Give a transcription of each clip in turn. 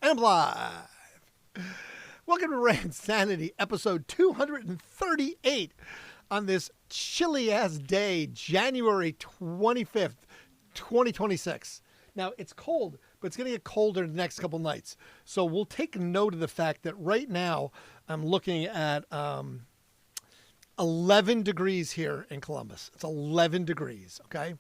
And live. Welcome to Randsanity, episode 238 on this chilly-ass day, January 25th, 2026. Now, it's cold, but it's going to get colder the next couple nights. So we'll take note of the fact that right now I'm looking at 11 degrees here in Columbus. It's 11 degrees, okay?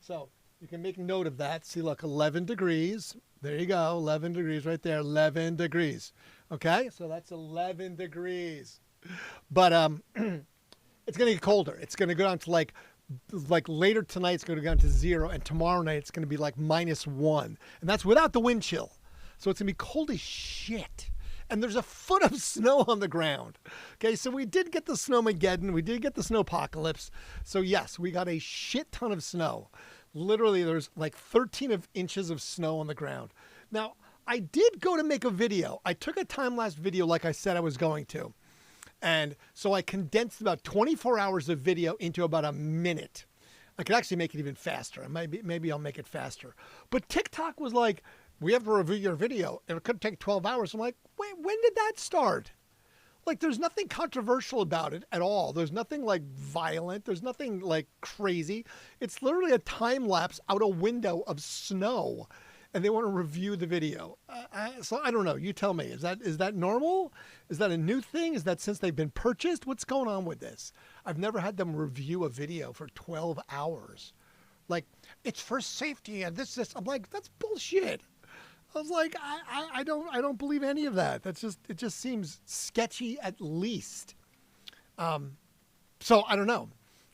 So you can make note of that. See, look, 11 degrees. There you go, 11 degrees right there, 11 degrees. Okay, so that's 11 degrees. But it's going to get colder. It's going to go down to like later tonight, it's going to go down to 0, and tomorrow night it's going to be like -1. And that's without the wind chill. So it's going to be cold as shit. And there's a foot of snow on the ground. Okay, so we did get the snowmageddon. We did get the snowpocalypse. So yes, we got a shit ton of snow. Literally, there's like 13 inches of snow on the ground. Now, I did go to make a video. I took a time-lapse video like I said I was going to. And so I condensed about 24 hours of video into about a minute. I could actually make it even faster. Maybe I'll make it faster. But TikTok was like, we have to review your video, and it could take 12 hours. I'm like, wait, when did that start? Like, there's nothing controversial about it at all. There's nothing, like, violent. There's nothing, like, crazy. It's literally a time-lapse out a window of snow, and they want to review the video. So I don't know. You tell me. Is that normal? Is that a new thing? Is that since they've been purchased? What's going on with this? I've never had them review a video for 12 hours. Like, it's for safety, and this. I'm like, that's bullshit. I was like, I don't believe any of that. It just seems sketchy at least. So I don't know.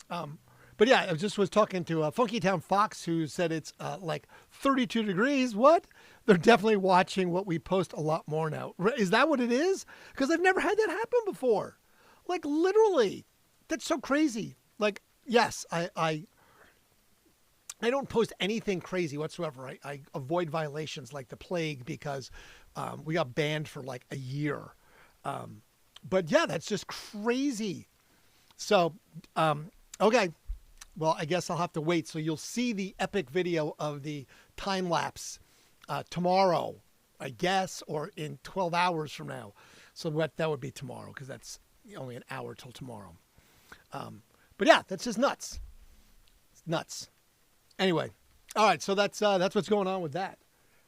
But yeah, I just was talking to Funky Town Fox, who said it's like 32 degrees. What? They're definitely watching what we post a lot more now. Is that what it is? Because I've never had that happen before. Like, literally. That's so crazy. Like, yes, I don't post anything crazy whatsoever. I avoid violations like the plague because we got banned for like a year. But yeah, that's just crazy. So, okay. Well, I guess I'll have to wait. So you'll see the epic video of the time lapse tomorrow, I guess, or in 12 hours from now. So that would be tomorrow because that's only an hour till tomorrow. But yeah, that's just nuts. It's nuts. Anyway, all right, so that's what's going on with that.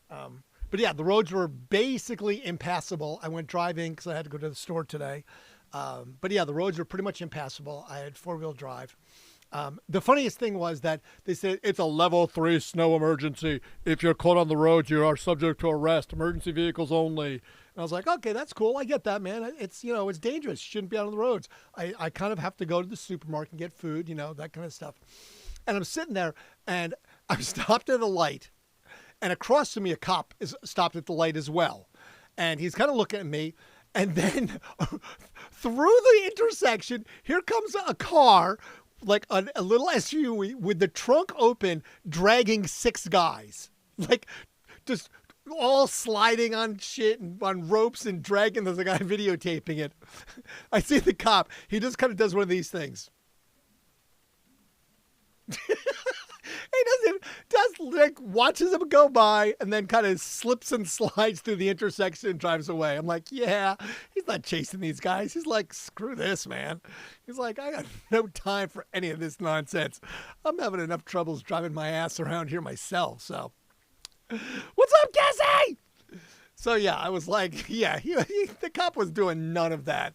But yeah, the roads were basically impassable. I went driving because I had to go to the store today. But yeah, the roads were pretty much impassable. I had 4-wheel drive. The funniest thing was that they said it's a level 3 snow emergency. If you're caught on the road, you are subject to arrest. Emergency vehicles only. And I was like, okay, that's cool. I get that, man. It's, it's dangerous. You shouldn't be out on the roads. I kind of have to go to the supermarket and get food, that kind of stuff. And I'm sitting there, and I'm stopped at a light, and across from me, a cop is stopped at the light as well. And he's kind of looking at me, and then through the intersection, here comes a car, like a little SUV with the trunk open, dragging 6 guys. Like, just all sliding on shit and on ropes and dragging. There's a guy videotaping it. I see the cop. He just kind of does one of these things. He watches him go by and then kind of slips and slides through the intersection and drives away. I'm like, yeah, he's not chasing these guys. He's like, screw this, man. He's like, I got no time for any of this nonsense. I'm having enough troubles driving my ass around here myself. So, what's up, Cassie? So yeah, I was like, yeah, the cop was doing none of that.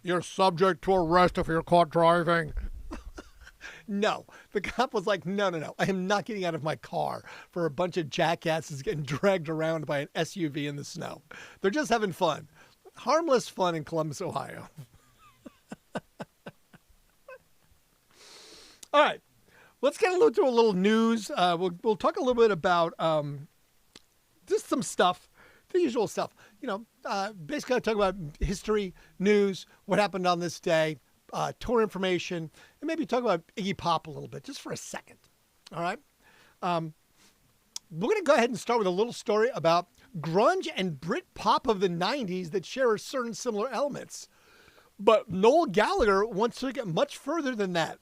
You're subject to arrest if you're caught driving. No, the cop was like, no. I am not getting out of my car for a bunch of jackasses getting dragged around by an SUV in the snow. They're just having fun. Harmless fun in Columbus, Ohio. All right, let's get into a little news. We'll talk a little bit about just some stuff, the usual stuff. Basically, I'll talk about history, news, what happened on this day. Tour information, and maybe talk about Iggy Pop a little bit, just for a second. All right? We're going to go ahead and start with a little story about grunge and Brit pop of the 90s that share certain similar elements. But Noel Gallagher wants to get much further than that.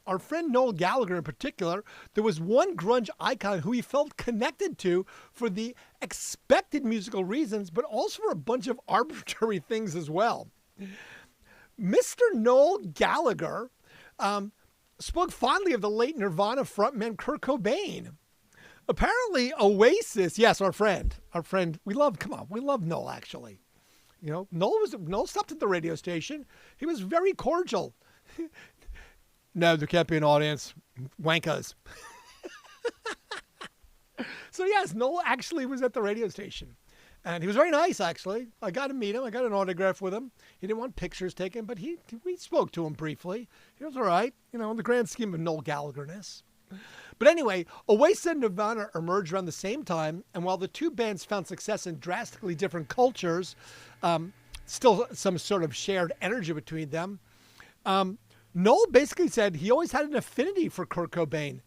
our friend Noel Gallagher in particular, there was one grunge icon who he felt connected to for the expected musical reasons, but also for a bunch of arbitrary things as well. Mr. Noel Gallagher spoke fondly of the late Nirvana frontman Kurt Cobain. Apparently, Oasis, yes, our friend, we love Noel, actually. Noel stopped at the radio station. He was very cordial. No, there can't be an audience. Wankers. So yes, Noel actually was at the radio station. And he was very nice, actually. I got to meet him. I got an autograph with him. He didn't want pictures taken, but we spoke to him briefly. He was all right, in the grand scheme of Noel Gallagher-ness. But anyway, Oasis and Nirvana emerged around the same time, and while the two bands found success in drastically different cultures, still some sort of shared energy between them, Noel basically said he always had an affinity for Kurt Cobain.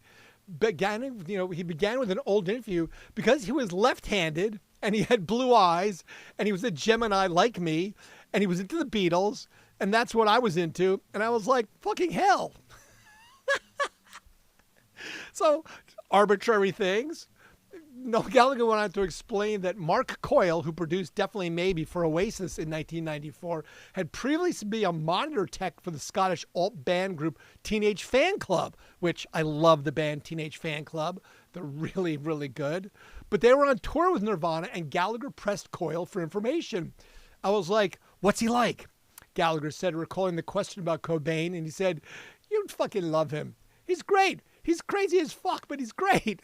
He began with an old interview because he was left-handed and he had blue eyes and he was a Gemini like me and he was into the Beatles and that's what I was into. And I was like, fucking hell. So arbitrary things. Noel Gallagher went on to explain that Mark Coyle, who produced Definitely Maybe for Oasis in 1994, had previously been a monitor tech for the Scottish alt band group Teenage Fan Club, which I love the band Teenage Fan Club. They're really, really good. But they were on tour with Nirvana and Gallagher pressed Coyle for information. I was like, what's he like? Gallagher said, recalling the question about Cobain, and he said, you'd fucking love him. He's great. He's crazy as fuck, but he's great.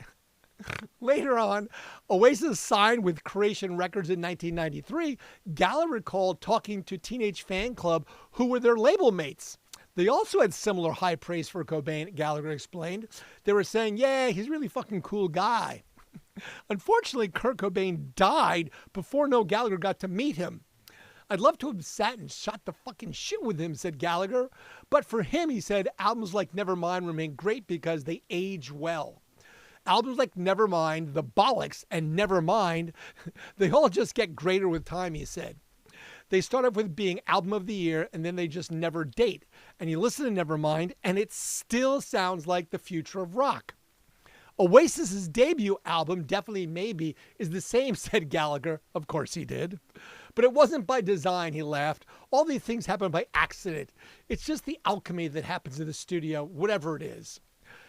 Later on, Oasis signed with Creation Records in 1993. Gallagher recalled talking to Teenage Fan Club, who were their label mates. They also had similar high praise for Cobain, Gallagher explained. They were saying, yeah, he's a really fucking cool guy. Unfortunately, Kurt Cobain died before Noel Gallagher got to meet him. I'd love to have sat and shot the fucking shit with him, said Gallagher. But for him, he said, albums like Nevermind remain great because they age well. Albums like Nevermind, The Bollocks, and Nevermind, they all just get greater with time, he said. They start off with being album of the year, and then they just never date. And you listen to Nevermind, and it still sounds like the future of rock. Oasis's debut album, Definitely Maybe, is the same, said Gallagher. Of course he did. But it wasn't by design, he laughed. All these things happen by accident. It's just the alchemy that happens in the studio, whatever it is.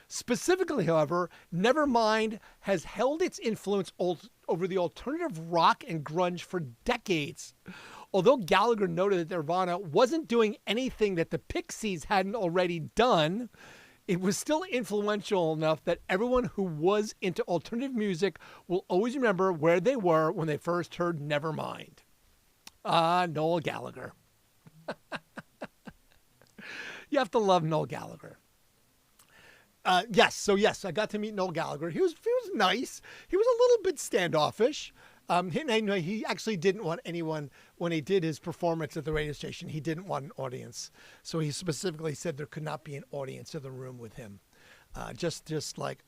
Specifically, however, Nevermind has held its influence over the alternative rock and grunge for decades. Although Gallagher noted that Nirvana wasn't doing anything that the Pixies hadn't already done, it was still influential enough that everyone who was into alternative music will always remember where they were when they first heard Nevermind. Noel Gallagher. You have to love Noel Gallagher. Yes, I got to meet Noel Gallagher. He was nice. He was a little bit standoffish. He actually didn't want anyone, when he did his performance at the radio station, he didn't want an audience. So he specifically said there could not be an audience in the room with him. Just like,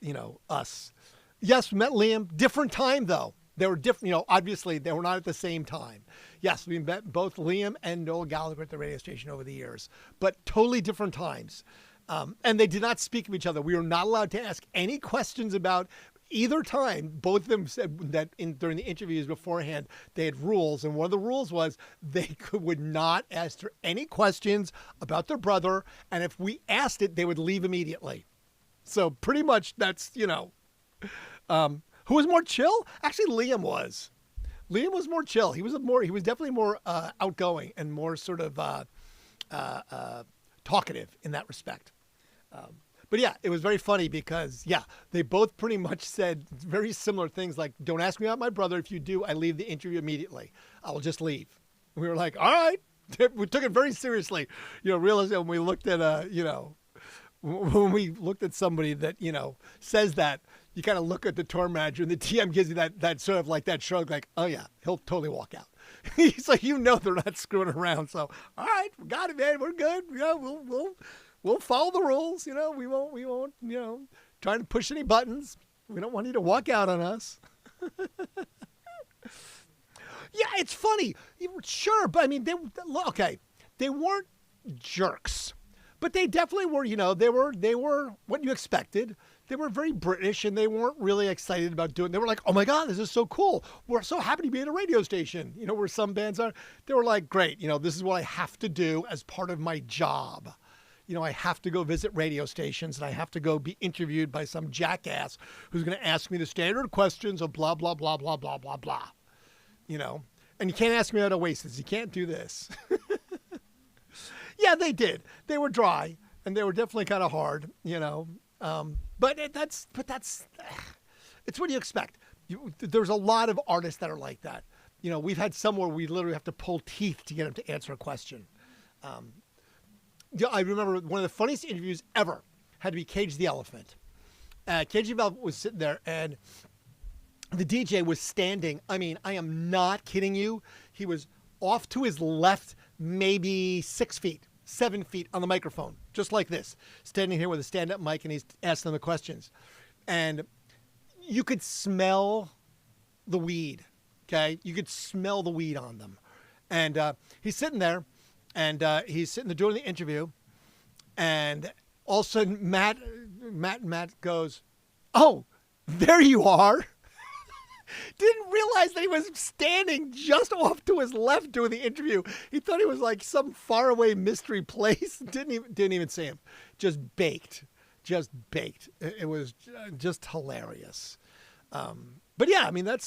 us. Yes, we met Liam. Different time, though. They were different, obviously they were not at the same time. Yes, we met both Liam and Noel Gallagher at the radio station over the years, but totally different times. And they did not speak of each other. We were not allowed to ask any questions about either time. Both of them said that during the interviews beforehand, they had rules. And one of the rules was they would not ask her any questions about their brother. And if we asked it, they would leave immediately. So pretty much that's, who was more chill? Actually, Liam was. Liam was more chill. He was definitely more outgoing and more sort of talkative in that respect. But yeah, it was very funny because, they both pretty much said very similar things like, don't ask me about my brother. If you do, I leave the interview immediately. I will just leave. And we were like, all right. We took it very seriously. Realizing when we looked at, when we looked at somebody that, says that, you kind of look at the tour manager and the TM gives you that sort of like that shrug, like, oh yeah, he'll totally walk out. So they're not screwing around. So, all right, we got it, man. We're good. We'll follow the rules. We won't, trying to push any buttons. We don't want you to walk out on us. Yeah, it's funny. Sure, but I mean, they weren't jerks. But they definitely were, they were what you expected. They were very British, and they weren't really excited about doing. They were like, "Oh my God, this is so cool! We're so happy to be at a radio station." Where some bands are. They were like, "Great, this is what I have to do as part of my job. I have to go visit radio stations, and I have to go be interviewed by some jackass who's going to ask me the standard questions of blah blah blah blah blah blah blah." And you can't ask me about Oasis. You can't do this. Yeah, they did. They were dry, and they were definitely kind of hard. But that's it's what you expect. There's a lot of artists that are like that. We've had some where we literally have to pull teeth to get them to answer a question. I remember one of the funniest interviews ever had to be Cage the Elephant. Cage the Elephant was sitting there, and the DJ was standing. I mean, I am not kidding you. He was off to his left, maybe 6 feet, 7 feet on the microphone, just like this, standing here with a stand-up mic, and he's asking them the questions. And you could smell the weed, okay? You could smell the weed on them. And he's sitting there, and he's sitting there doing the interview, and all of a sudden Matt goes, "Oh, there you are." Didn't realize that he was standing just off to his left doing the interview. He thought he was like some faraway mystery place. Didn't even see him. Just baked. It was just hilarious. But yeah, I mean, it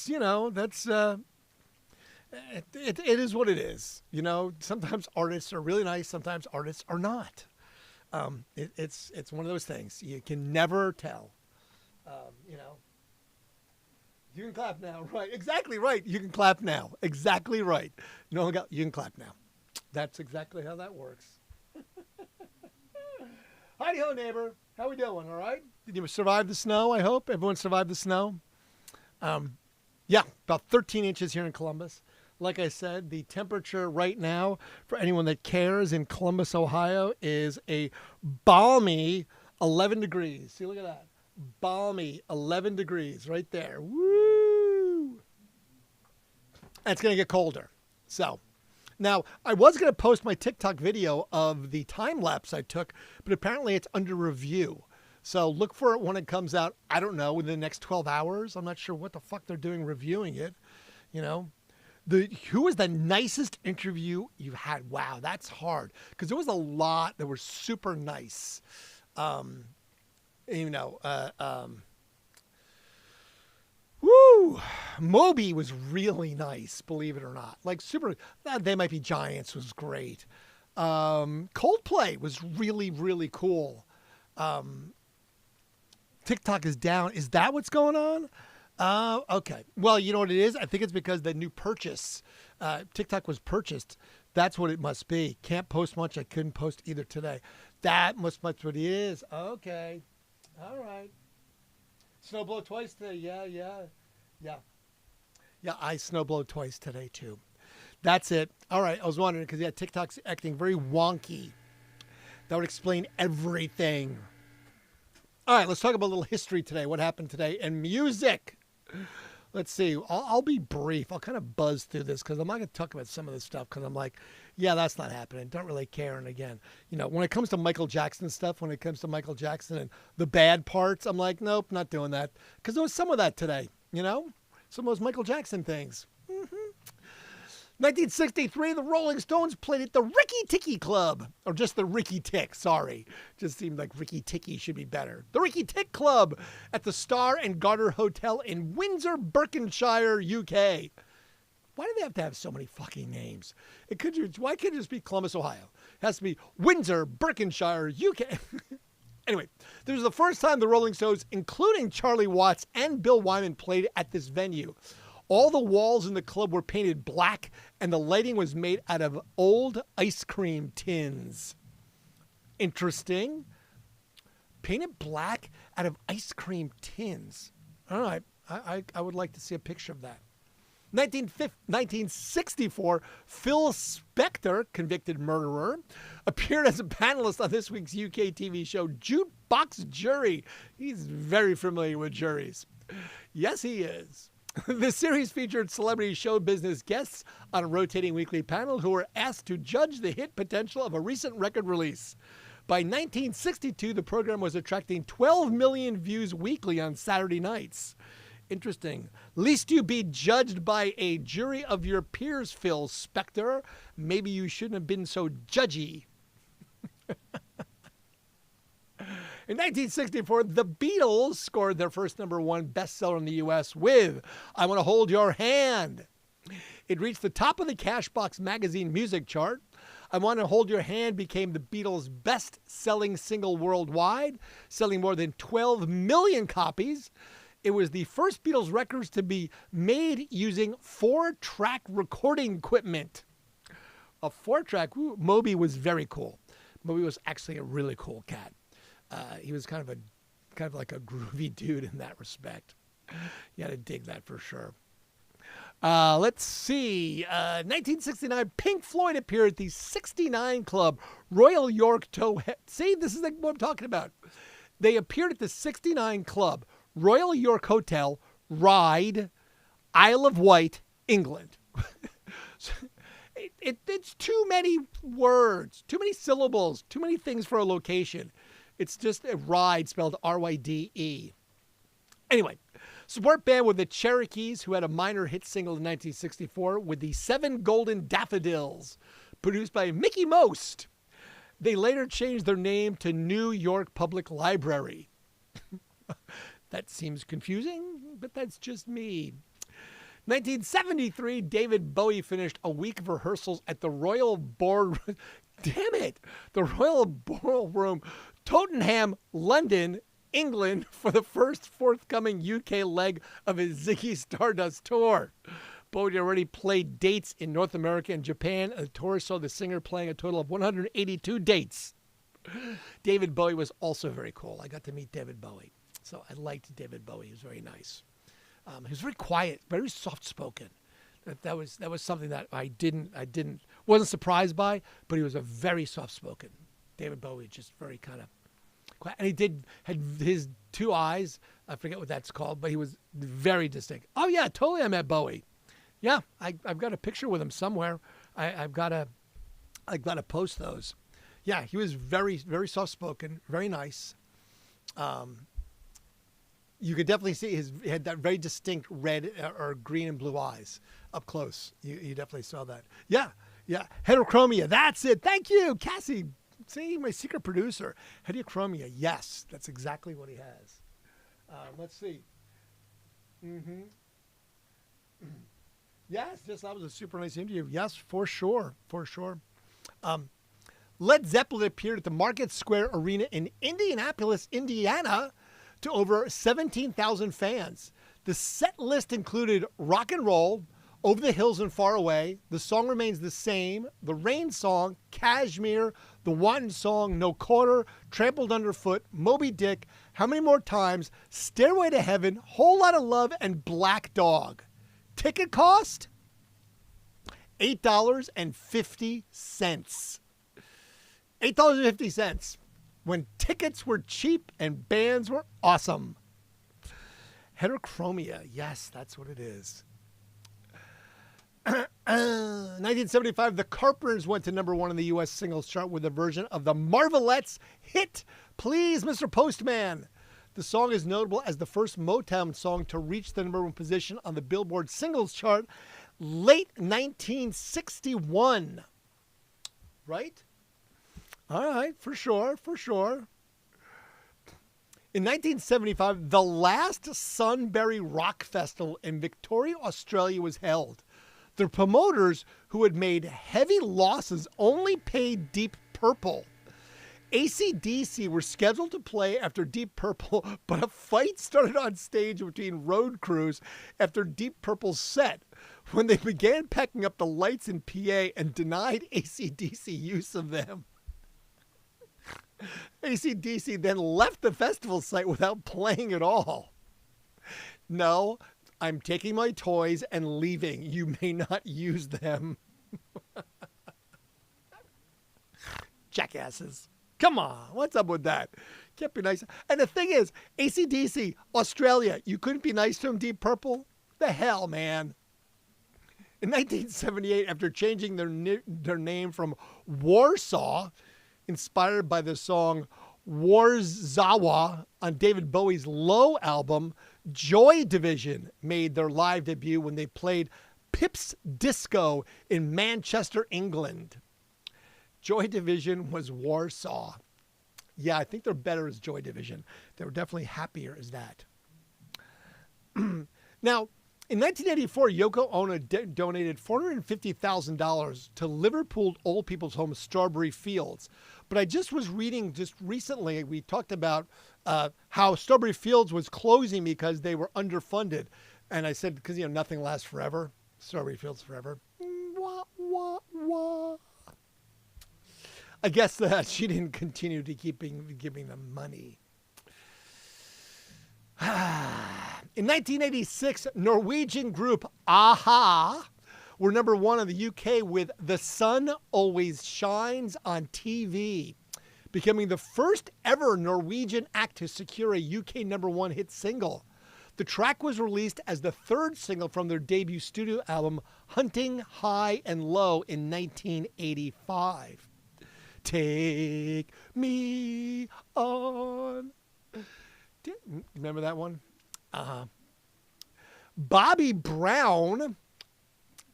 is what it is. Sometimes artists are really nice. Sometimes artists are not. It's one of those things. You can never tell. You can clap now, right? Exactly right. You can clap now. Exactly right. You can clap now. That's exactly how that works. Howdy ho, neighbor. How we doing? All right? Did you survive the snow? I hope everyone survived the snow. Yeah, about 13 inches here in Columbus. Like I said, the temperature right now, for anyone that cares, in Columbus, Ohio, is a balmy 11 degrees. See, look at that. Balmy 11 degrees right there. Woo! And it's going to get colder. So, now, I was going to post my TikTok video of the time lapse I took, but apparently it's under review. So look for it when it comes out, I don't know, within the next 12 hours. I'm not sure what the fuck they're doing reviewing it. Who was the nicest interview you've had? Wow, that's hard. Because there was a lot that were super nice. Moby was really nice, believe it or not. Like super, They Might Be Giants was great. Coldplay was really, really cool. TikTok is down. Is that what's going on? Okay. Well, you know what it is? I think it's because the new purchase, TikTok was purchased. That's what it must be. Can't post much. I couldn't post either today. That must be what it is. Okay. All right. Snowblow twice today. Yeah. I snowblowed twice today too. That's it. All right. I was wondering because TikTok's acting very wonky. That would explain everything. All right. Let's talk about a little history today. What happened today in music? Let's see. I'll be brief. I'll kind of buzz through this because I'm not going to talk about some of this stuff because I'm like, yeah, that's not happening. Don't really care. And again, when it comes to Michael Jackson stuff, when it comes to Michael Jackson and the bad parts, I'm like, nope, not doing that. Because there was some of that today, some of those Michael Jackson things. 1963, the Rolling Stones played at the Ricky Ticky Club. Or just the Ricky Tick, sorry. Just seemed like Ricky Ticky should be better. The Ricky Tick Club at the Star and Garter Hotel in Windsor, Berkshire, UK. Why do they have to have so many fucking names? Why can't it just be Columbus, Ohio? It has to be Windsor, Berkshire, UK. Anyway, this was the first time the Rolling Stones, including Charlie Watts and Bill Wyman, played at this venue. All the walls in the club were painted black, and the lighting was made out of old ice cream tins. Interesting. Painted black out of ice cream tins. All right. I would like to see a picture of that. 1964, Phil Spector, convicted murderer, appeared as a panelist on this week's UK TV show Jukebox Jury. He's very familiar with juries. Yes, he is. The series featured celebrity show business guests on a rotating weekly panel who were asked to judge the hit potential of a recent record release. By 1962, the program was attracting 12 million views weekly on Saturday nights. Interesting. Least you be judged by a jury of your peers, Phil Spector. Maybe you shouldn't have been so judgy. In 1964, the Beatles scored their first #1 bestseller in the U.S. with I Want to Hold Your Hand. It reached the top of the Cashbox magazine music chart. I Want to Hold Your Hand became the Beatles' best-selling single worldwide, selling more than 12 million copies. It was the first Beatles records to be made using 4-track recording equipment. A 4-track, Moby was very cool. Moby was actually a really cool cat. He was kind of like a groovy dude in that respect. You had to dig that for sure. Let's see. 1969, Pink Floyd appeared at the 69 Club, Royal York Towhead. See, this is like what I'm talking about. They appeared at the 69 Club, Royal York Hotel, Ryde, Isle of Wight, England. It's too many words, too many syllables, too many things for a location. It's just a Ryde spelled R-Y-D-E. Anyway, support band were the Cherokees, who had a minor hit single in 1964 with the 7 Golden Daffodils, produced by Mickey Most. They later changed their name to New York Public Library. That seems confusing, but that's just me. 1973, David Bowie finished a week of rehearsals at the Royal Ballroom. Damn it! The Royal Ballroom, Tottenham, London, England, for the first forthcoming UK leg of his Ziggy Stardust tour. Bowie already played dates in North America and Japan. The tour saw the singer playing a total of 182 dates. David Bowie was also very cool. I got to meet David Bowie. So I liked David Bowie. He was very nice. He was very quiet, very soft-spoken. That was something that I wasn't surprised by, but he was a very soft-spoken. David Bowie, just very kind of quiet. And he had his 2 eyes. I forget what that's called, but he was very distinct. Oh yeah, totally. I met Bowie. Yeah, I've got a picture with him somewhere. I've got to post those. Yeah, he was very, very soft-spoken, very nice. You could definitely see he had that very distinct red or green and blue eyes up close. You definitely saw that. Yeah. Heterochromia. That's it. Thank you, Cassie. See, my secret producer. Heterochromia. Yes, that's exactly what he has. Let's see. Yes, that was a super nice interview. Yes, for sure. Led Zeppelin appeared at the Market Square Arena in Indianapolis, Indiana, to over 17,000 fans. The set list included Rock and Roll, Over the Hills and Far Away, The Song Remains the Same, The Rain Song, Kashmir, The Wanton Song, No Quarter, Trampled Underfoot, Moby Dick, How Many More Times, Stairway to Heaven, Whole Lotta Love, and Black Dog. Ticket cost? $8.50. $8.50. When tickets were cheap and bands were awesome. Heterochromia. Yes, that's what it is. 1975, the Carpenters went to #1 in the U.S. singles chart with a version of the Marvelettes' hit, Please, Mr. Postman. The song is notable as the first Motown song to reach the #1 position on the Billboard singles chart late 1961. Right? All right, for sure. In 1975, the last Sunbury Rock Festival in Victoria, Australia was held. The promoters, who had made heavy losses, only paid Deep Purple. AC/DC were scheduled to play after Deep Purple, but a fight started on stage between road crews after Deep Purple's set when they began packing up the lights in PA and denied AC/DC use of them. AC/DC then left the festival site without playing at all. No, I'm taking my toys and leaving. You may not use them. Jackasses. Come on, what's up with that? Can't be nice. And the thing is, AC/DC, Australia, you couldn't be nice to him, Deep Purple? The hell, man. In 1978, after changing their name from Warsaw inspired by the song Warzawa on David Bowie's Low album. Joy Division made their live debut when they played Pips Disco in Manchester, England. Joy Division was Warsaw. Yeah, I think they're better as Joy Division. They were definitely happier as that. Now, in 1984, Yoko Ono donated $450,000 to Liverpool old people's home Strawberry Fields. But I just was reading just recently, we talked about how Strawberry Fields was closing because they were underfunded. And I said, because, nothing lasts forever. Strawberry Fields forever. Wah, wah, wah. I guess that she didn't continue to giving them money. In 1986, Norwegian group Aha were number one in the UK with The Sun Always Shines on TV, becoming the first ever Norwegian act to secure a UK number one hit single. The track was released as the third single from their debut studio album, Hunting High and Low, in 1985. Take me on. Remember that one? Bobby Brown.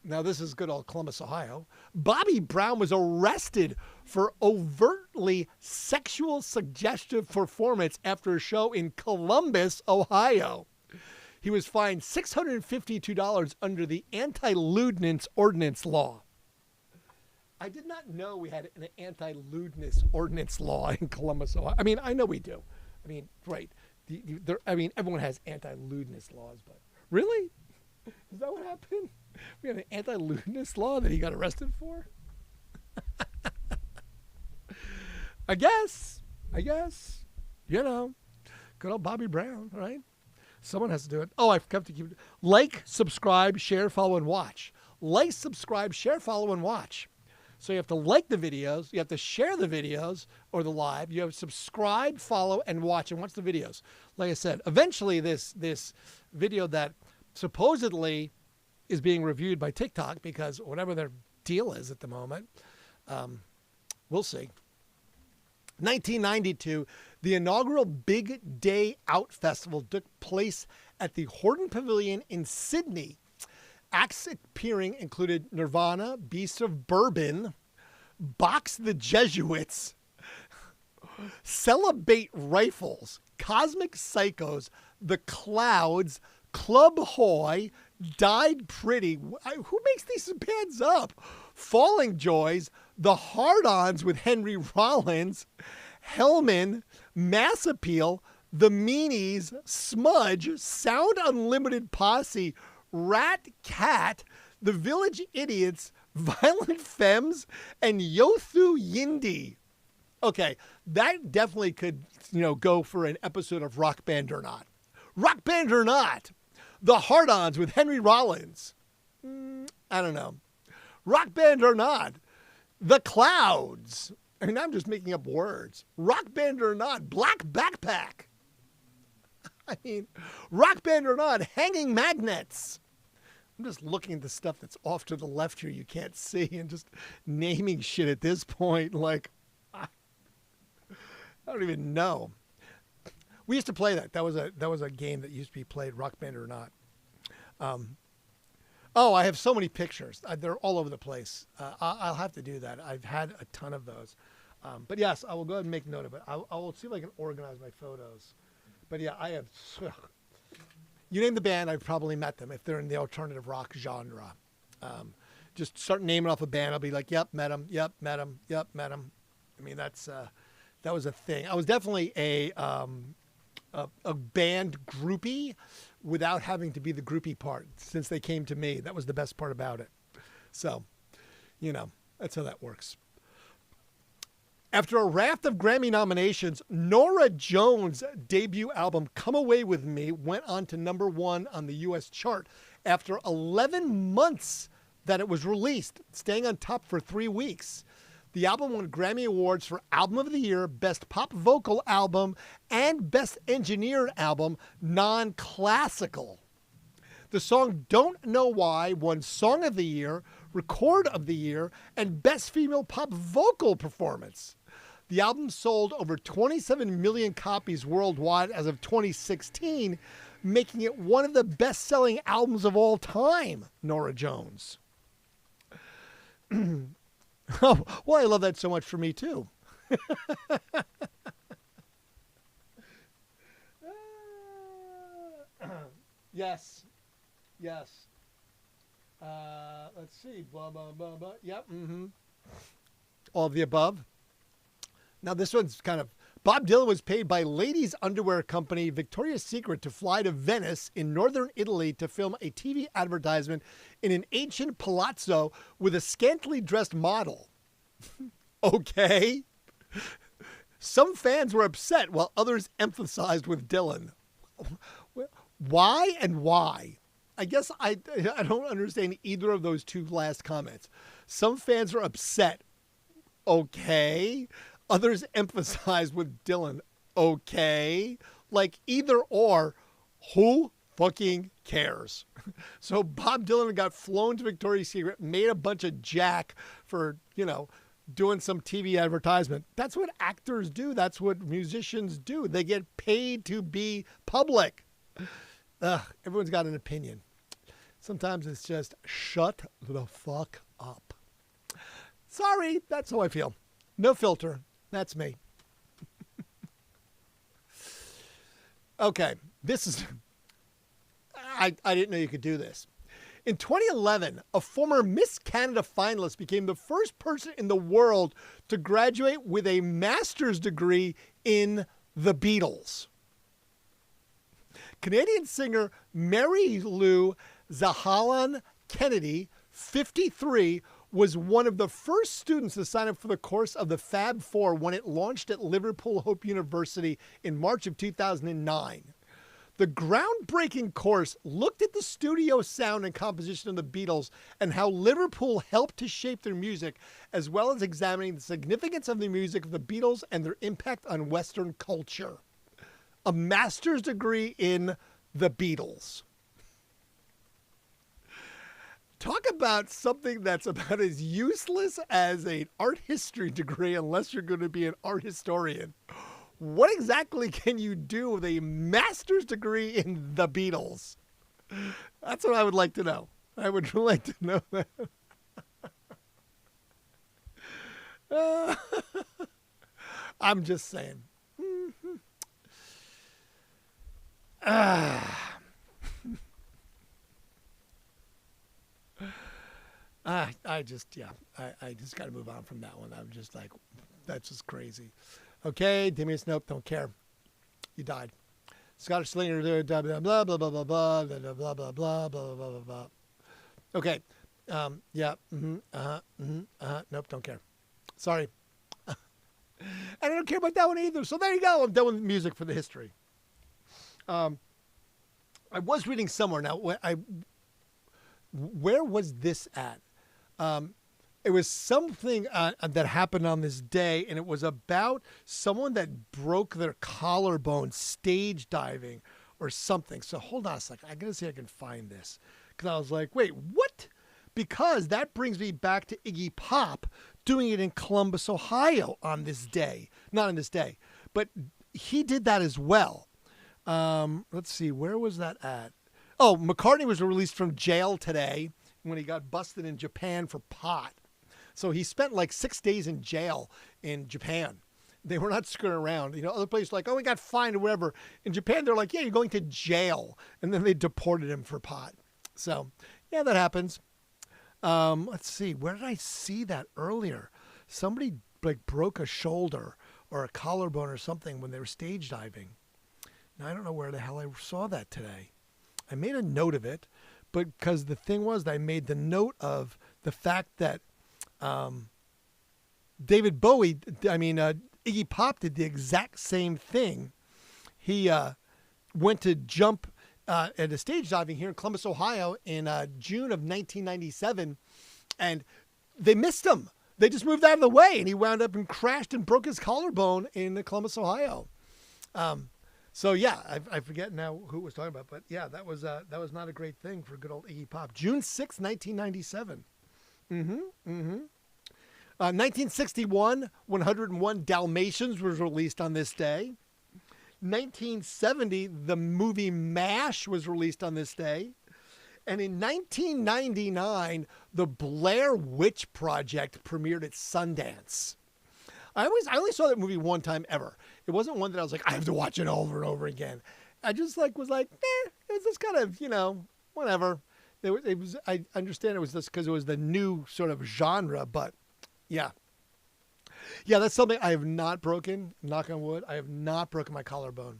Now, this is good old Columbus, Ohio. Bobby Brown was arrested for overtly sexual suggestive performance after a show in Columbus, Ohio. He was fined $652 under the anti-lewdness ordinance law. I did not know we had an anti-lewdness ordinance law in Columbus, Ohio. I mean, I know we do. I mean, right. Everyone has anti-lewdness laws, but really? Is that what happened? We had an anti-lewdness law that he got arrested for? I guess. Good old Bobby Brown, right? Someone has to do it. Oh, I forgot to keep it. Like, subscribe, share, follow, and watch. Like, subscribe, share, follow, and watch. So you have to like the videos, you have to share the videos or the live, you have to subscribe, follow, and watch the videos. Like I said, eventually this video that supposedly is being reviewed by TikTok, because whatever their deal is at the moment, we'll see. 1992, the inaugural Big Day Out Festival took place at the Horton Pavilion in Sydney. Acts appearing included Nirvana, Beast of Bourbon, Box the Jesuits, Celibate Rifles, Cosmic Psychos, The Clouds, Club Hoy, Died Pretty. Who makes these bands up? Falling Joys, The Hard-Ons with Henry Rollins, Hellman, Mass Appeal, The Meanies, Smudge, Sound Unlimited Posse, Rat Cat, The Village Idiots, Violent Femmes, and Yothu Yindi. Okay, that definitely could, go for an episode of Rock Band or Not. Rock Band or Not. The Hard-Ons with Henry Rollins. I don't know. Rock Band or Not. The Clouds. I mean, I'm just making up words. Rock Band or Not. Black Backpack. I mean, Rock Band or Not. Hanging Magnets. I'm just looking at the stuff that's off to the left here you can't see and just naming shit at this point. Like, I don't even know. We used to play that. That was a game that used to be played, Rock Band or Not. I have so many pictures. They're all over the place. I'll have to do that. I've had a ton of those. But yes, I will go ahead and make note of it. I will see if I can organize my photos. But yeah, I have... You name the band, I've probably met them if they're in the alternative rock genre. Just start naming off a band. I'll be like, yep, met them. Yep, met them. Yep, met them. I mean, that was a thing. I was definitely a band groupie without having to be the groupie part. Since they came to me, that was the best part about it. So, that's how that works. After a raft of Grammy nominations, Norah Jones' debut album, Come Away With Me, went on to number one on the U.S. chart after 11 months that it was released, staying on top for 3 weeks. The album won Grammy Awards for Album of the Year, Best Pop Vocal Album, and Best Engineered Album, Non-Classical. The song Don't Know Why won Song of the Year, Record of the Year, and Best Female Pop Vocal Performance. The album sold over 27 million copies worldwide as of 2016, making it one of the best-selling albums of all time, Norah Jones. Oh, well, I love that so much for me, too. Yes. Yes. Let's see. Blah, blah, blah, blah. Yep. Mm-hmm. All of the above. Now, this one's kind of... Bob Dylan was paid by ladies' underwear company Victoria's Secret to fly to Venice in northern Italy to film a TV advertisement in an ancient palazzo with a scantily dressed model. Okay. Some fans were upset while others emphasized with Dylan. Why and why? I guess I don't understand either of those two last comments. Some fans were upset. Okay. Others emphasized with Dylan. Okay. Like either or, who fucking cares? So Bob Dylan got flown to Victoria's Secret, made a bunch of jack for, doing some TV advertisement. That's what actors do. That's what musicians do. They get paid to be public. Everyone's got an opinion. Sometimes it's just shut the fuck up. Sorry, that's how I feel. No filter. That's me. Okay, this is... I didn't know you could do this. In 2011, a former Miss Canada finalist became the first person in the world to graduate with a master's degree in the Beatles. Canadian singer Mary Lou Zahalan Kennedy, 53, was one of the first students to sign up for the course of the Fab Four when it launched at Liverpool Hope University in March of 2009. The groundbreaking course looked at the studio sound and composition of the Beatles and how Liverpool helped to shape their music, as well as examining the significance of the music of the Beatles and their impact on Western culture. A master's degree in the Beatles. Talk about something that's about as useless as an art history degree unless you're going to be an art historian. What exactly can you do with a master's degree in the Beatles? That's what I would like to know. I would like to know that. I'm just saying. I just got to move on from that one. I'm just like, that's just crazy. Okay, Demius, nope, don't care. You died. Scottish Slinger, blah, blah, blah, blah, blah, blah, blah, blah, blah, blah, blah, blah, blah, blah, blah. Okay, nope, don't care. Sorry. And I don't care about that one either. So there you go. I'm done with music for the history. I was reading somewhere now. Where was this at? It was something that happened on this day, and it was about someone that broke their collarbone stage diving or something. So hold on a second. I got to see if I can find this. Because I was like, wait, what? Because that brings me back to Iggy Pop doing it in Columbus, Ohio on this day. Not on this day, but he did that as well. Let's see. Where was that at? Oh, McCartney was released from jail today when he got busted in Japan for pot. So he spent like 6 days in jail in Japan. They were not screwing around. Other places like, oh, we got fined or whatever. In Japan, they're like, yeah, you're going to jail. And then they deported him for pot. So, yeah, that happens. Let's see. Where did I see that earlier? Somebody like broke a shoulder or a collarbone or something when they were stage diving. Now, I don't know where the hell I saw that today. I made a note of it, but because the thing was that I made the note of the fact that Iggy Pop did the exact same thing. He went to jump at a stage diving here in Columbus, Ohio in June of 1997, and they missed him. They just moved out of the way, and he wound up and crashed and broke his collarbone in Columbus, Ohio. So yeah, I forget now who it was talking about, but yeah, that was not a great thing for good old Iggy Pop. June 6th, 1997. 1961, 101 Dalmatians was released on this day. 1970, the movie MASH was released on this day. And in 1999, the Blair Witch Project premiered at Sundance. I only saw that movie one time ever. It wasn't one that I was like, I have to watch it over and over again. I just was like, it was just kind of, whatever. It was. I understand it was just because it was the new sort of genre, but yeah. Yeah, that's something I have not broken, knock on wood. I have not broken my collarbone.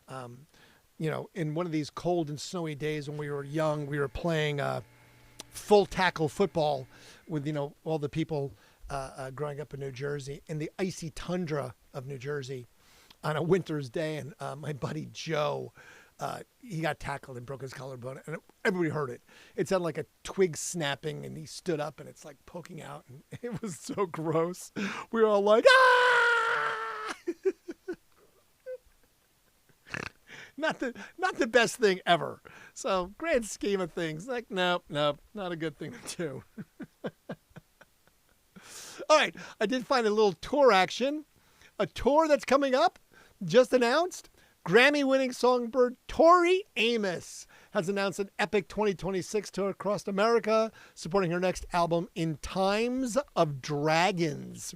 In one of these cold and snowy days when we were young, we were playing full tackle football with, all the people growing up in New Jersey, in the icy tundra of New Jersey on a winter's day. And my buddy Joe, he got tackled and broke his collarbone, and everybody heard it. It sounded like a twig snapping, and he stood up, and it's like poking out, and it was so gross. We were all like, ah! Not the best thing ever. So, grand scheme of things, like, nope, not a good thing to do. All right, I did find a little tour action. A tour that's coming up, just announced. Grammy-winning songbird Tori Amos has announced an epic 2026 tour across America, supporting her next album, In Times of Dragons.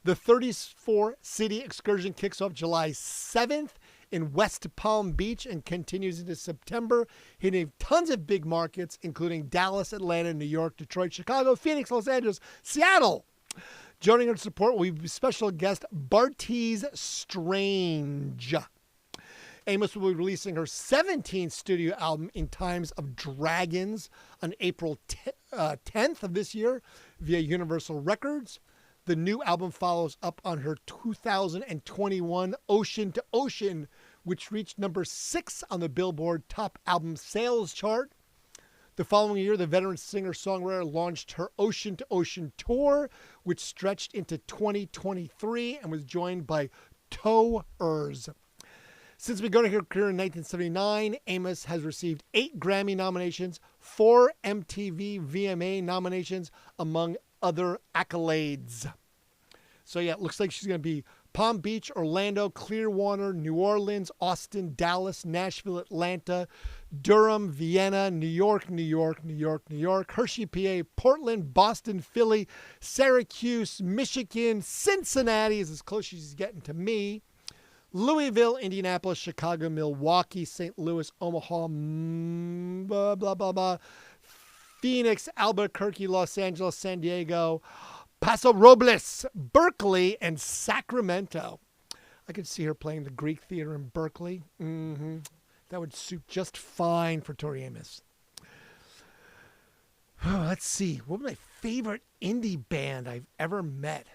The 34-city excursion kicks off July 7th in West Palm Beach and continues into September, hitting tons of big markets, including Dallas, Atlanta, New York, Detroit, Chicago, Phoenix, Los Angeles, Seattle. Joining her support will be special guest Bartees Strange. Amos will be releasing her 17th studio album, In Times of Dragons, on April 10th of this year via Universal Records. The new album follows up on her 2021 Ocean to Ocean, which reached number 6 on the Billboard Top Album Sales chart. The following year, the veteran singer-songwriter launched her Ocean to Ocean tour, which stretched into 2023 and was joined by Tours. Since beginning her career in 1979, Amos has received 8 Grammy nominations, 4 MTV VMA nominations, among other accolades. So yeah, it looks like she's going to be Palm Beach, Orlando, Clearwater, New Orleans, Austin, Dallas, Nashville, Atlanta, Durham, Vienna, New York, Hershey, PA, Portland, Boston, Philly, Syracuse, Michigan, Cincinnati is as close as she's getting to me, Louisville, Indianapolis, Chicago, Milwaukee, St. Louis, Omaha, blah, blah, blah, blah, Phoenix, Albuquerque, Los Angeles, San Diego, Paso Robles, Berkeley, and Sacramento. I could see her playing the Greek Theater in Berkeley. That would suit just fine for Tori Amos. Let's see. What was my favorite indie band I've ever met?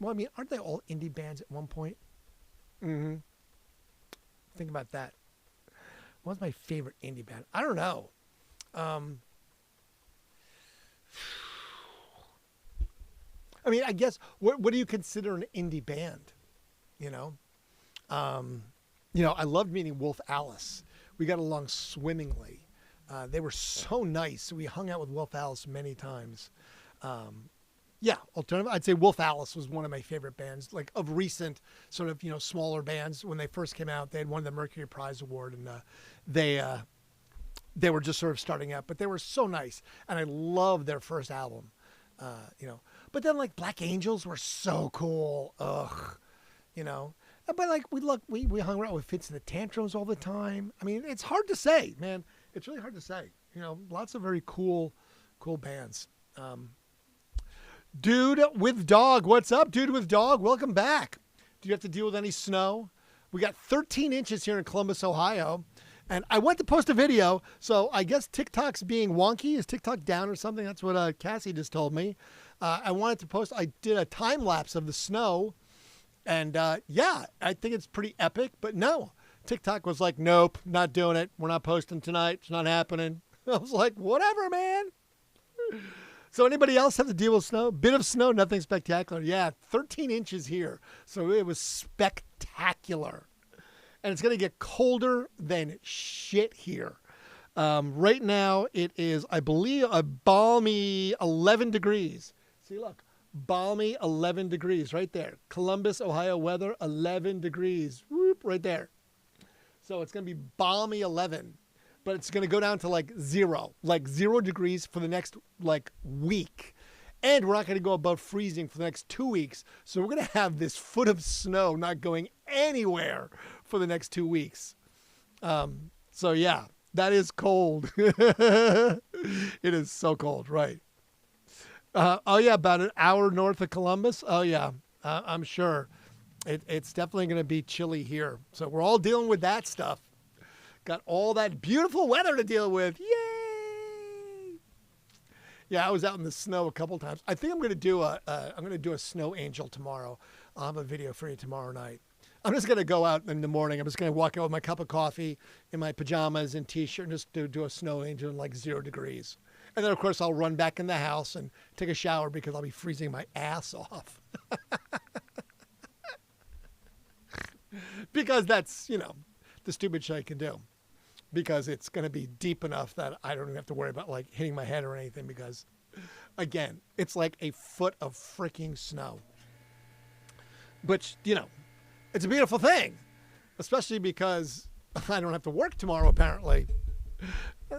Well, I mean, aren't they all indie bands at one point? Think about that. What was my favorite indie band? I don't know. I mean, I guess, what do you consider an indie band? I loved meeting Wolf Alice. We got along swimmingly. They were so nice. We hung out with Wolf Alice many times. Alternative. I'd say Wolf Alice was one of my favorite bands, like of recent sort of, smaller bands. When they first came out, they had won the Mercury Prize Award, and they were just sort of starting out, but they were so nice. And I loved their first album, but then like Black Angels were so cool. But like we hung around with Fits and the Tantrums all the time. I mean, it's hard to say, man. It's really hard to say. Lots of very cool bands. Dude with Dog, what's up, Dude with Dog? Welcome back. Do you have to deal with any snow? We got 13 inches here in Columbus, Ohio. And I went to post a video, so I guess TikTok's being wonky. Is TikTok down or something? That's what Cassie just told me. I wanted to post, I did a time lapse of the snow. And I think it's pretty epic. But no, TikTok was like, nope, not doing it. We're not posting tonight. It's not happening. I was like, whatever, man. So anybody else have to deal with snow? Bit of snow, nothing spectacular. Yeah, 13 inches here. So it was spectacular. And it's going to get colder than shit here. Right now, it is, I believe, a balmy 11 degrees. See, look, balmy 11 degrees right there. Columbus, Ohio weather, 11 degrees. Whoop, right there. So it's going to be balmy 11, but it's going to go down to like 0 degrees for the next like week. And we're not going to go above freezing for the next 2 weeks. So we're going to have this foot of snow not going anywhere for the next 2 weeks. So yeah, that is cold. It is so cold, right? Oh yeah, about an hour north of Columbus. Oh yeah, I'm sure. It's definitely going to be chilly here. So we're all dealing with that stuff. Got all that beautiful weather to deal with. Yay! Yeah, I was out in the snow a couple times. I think I'm going to do a snow angel tomorrow. I'll have a video for you tomorrow night. I'm just going to go out in the morning. I'm just going to walk out with my cup of coffee in my pajamas and t-shirt and just do a snow angel in like 0 degrees. And then, of course, I'll run back in the house and take a shower because I'll be freezing my ass off. Because that's, the stupid shit I can do. Because it's going to be deep enough that I don't even have to worry about like hitting my head or anything because, again, it's like a foot of freaking snow. Which, it's a beautiful thing, especially because I don't have to work tomorrow, apparently.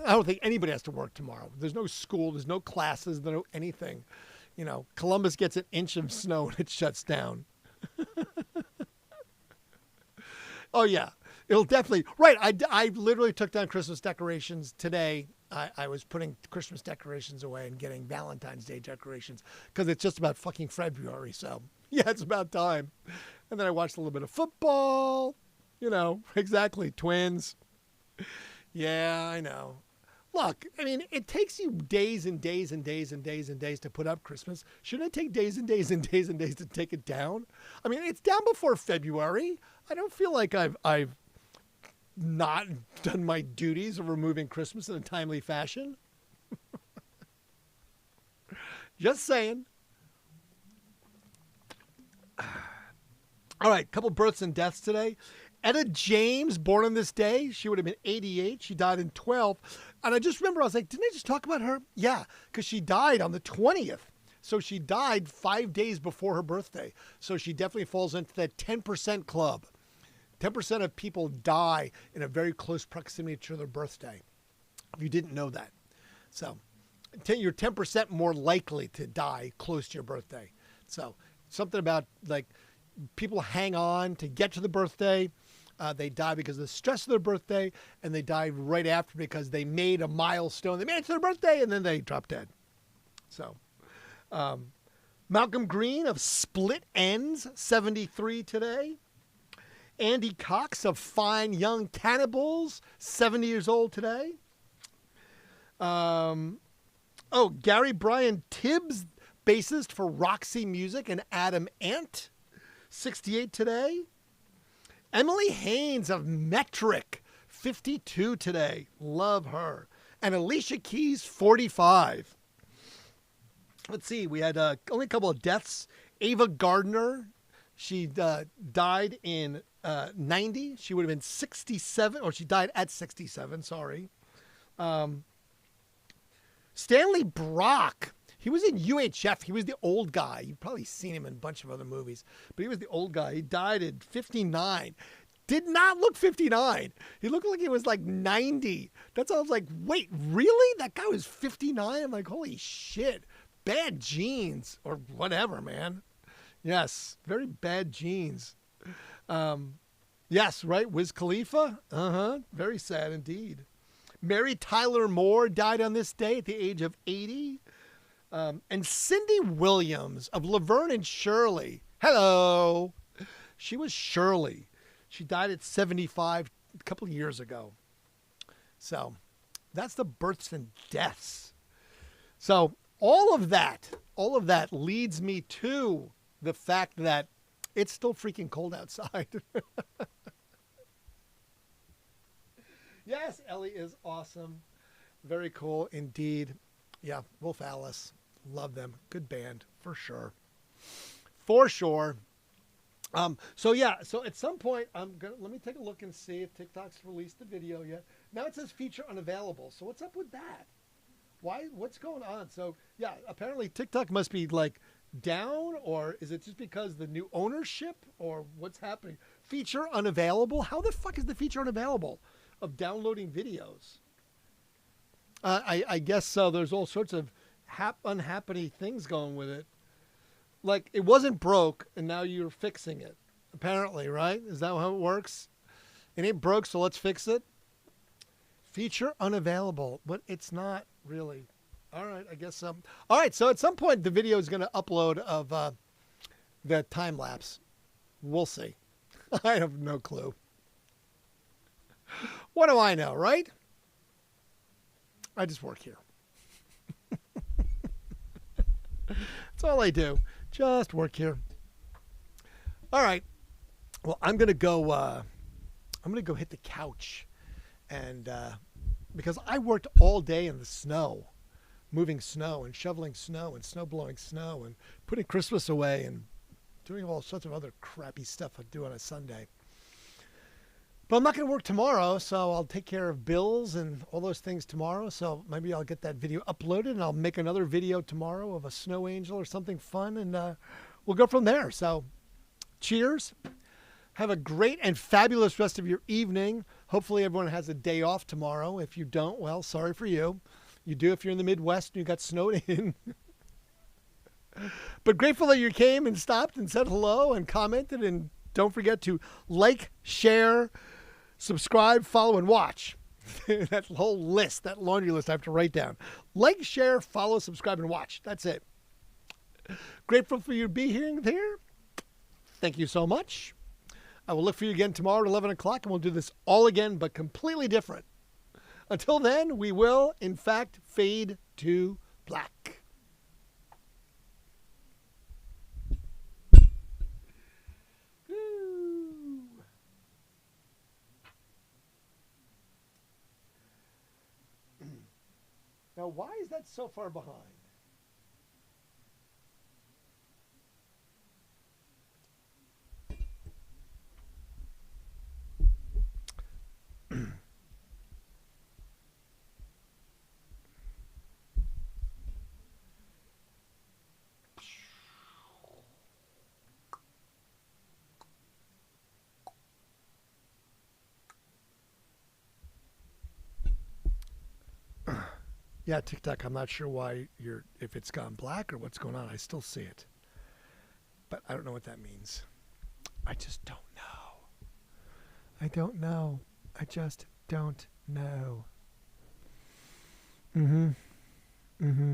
I don't think anybody has to work tomorrow. There's no school. There's no classes. There's no anything. Columbus gets an inch of snow and it shuts down. Oh, yeah. It'll definitely. Right. I literally took down Christmas decorations today. I was putting Christmas decorations away and getting Valentine's Day decorations because it's just about fucking February. So, yeah, it's about time. And then I watched a little bit of football. Exactly. Twins. Yeah, I know. Look, I mean, it takes you days and days and days and days and days to put up Christmas. Shouldn't it take days and days and days and days to take it down? I mean, it's down before February. I don't feel like I've not done my duties of removing Christmas in a timely fashion. Just saying. All right, couple births and deaths today. Etta James, born on this day. She would have been 88. She died in 12. And I just remember, I was like, didn't I just talk about her? Yeah, because she died on the 20th. So she died 5 days before her birthday. So she definitely falls into that 10% club. 10% of people die in a very close proximity to their birthday. If you didn't know that. So you're 10% more likely to die close to your birthday. So something about like people hang on to get to the birthday. They die because of the stress of their birthday, and they die right after because they made a milestone. They made it to their birthday, and then they drop dead. So, Malcolm Green of Split Ends, 73 today. Andy Cox of Fine Young Cannibals, 70 years old today. Gary Brian Tibbs, bassist for Roxy Music and Adam Ant, 68 today. Emily Haynes of Metric, 52 today. Love her. And Alicia Keys, 45. Let's see. We had only a couple of deaths. Ava Gardner, she died in 90. She would have been 67, or she died at 67, sorry. Stanley Brock. He was in UHF. He was the old guy. You've probably seen him in a bunch of other movies. But he was the old guy. He died at 59. Did not look 59. He looked like he was like 90. That's why I was like, wait, really? That guy was 59? I'm like, holy shit. Bad genes or whatever, man. Yes, very bad genes. Yes, right? Wiz Khalifa? Uh-huh. Very sad indeed. Mary Tyler Moore died on this day at the age of 80. And Cindy Williams of Laverne and Shirley. Hello. She was Shirley. She died at 75 a couple of years ago. So that's the births and deaths. So all of that leads me to the fact that it's still freaking cold outside. Yes, Ellie is awesome. Very cool indeed. Yeah, Wolf Alice. Love them. Good band, for sure. For sure. So at some point, let me take a look and see if TikTok's released the video yet. Now it says feature unavailable. So what's up with that? What's going on? So yeah, apparently TikTok must be like down, or is it just because the new ownership, or what's happening? Feature unavailable? How the fuck is the feature unavailable of downloading videos? I guess so. There's all sorts of unhappy things going with it. Like, it wasn't broke, and now you're fixing it. Apparently, right? Is that how it works? It ain't broke, so let's fix it. Feature unavailable, but it's not really. All right, I guess. All right, so at some point the video is going to upload of the time lapse. We'll see. I have no clue. What do I know, right? I just work here. That's all I do. Just work here. All right. Well, I'm gonna go. I'm gonna go hit the couch, and because I worked all day in the snow, moving snow and shoveling snow and snow blowing snow and putting Christmas away and doing all sorts of other crappy stuff I do on a Sunday. But I'm not going to work tomorrow, so I'll take care of bills and all those things tomorrow. So maybe I'll get that video uploaded, and I'll make another video tomorrow of a snow angel or something fun, and we'll go from there. So cheers. Have a great and fabulous rest of your evening. Hopefully everyone has a day off tomorrow. If you don't, well, sorry for you. You do if you're in the Midwest and you got snowed in. But grateful that you came and stopped and said hello and commented. And don't forget to like, share, subscribe, follow, and watch. That whole list, that laundry list I have to write down. Like, share, follow, subscribe, and watch. That's it. Grateful for you to be here. Thank you so much. I will look for you again tomorrow at 11 o'clock, and we'll do this all again, but completely different. Until then, we will, in fact, fade to black. Now, why is that so far behind? Yeah, TikTok, I'm not sure why if it's gone black or what's going on. I still see it. But I don't know what that means. I just don't know. I don't know. I just don't know. Mm-hmm. Mm-hmm.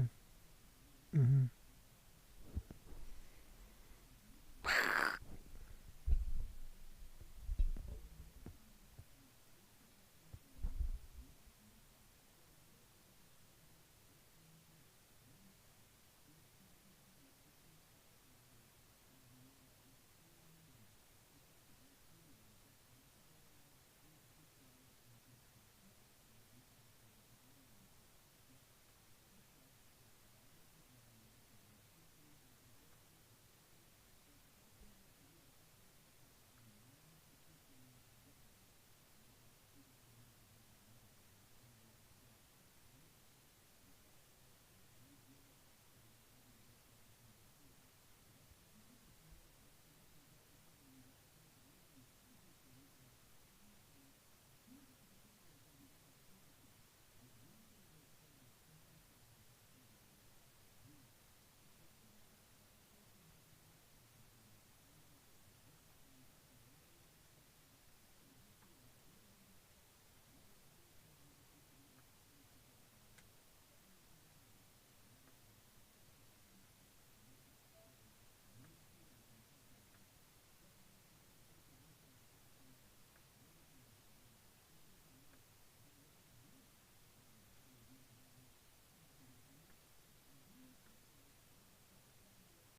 Mm-hmm.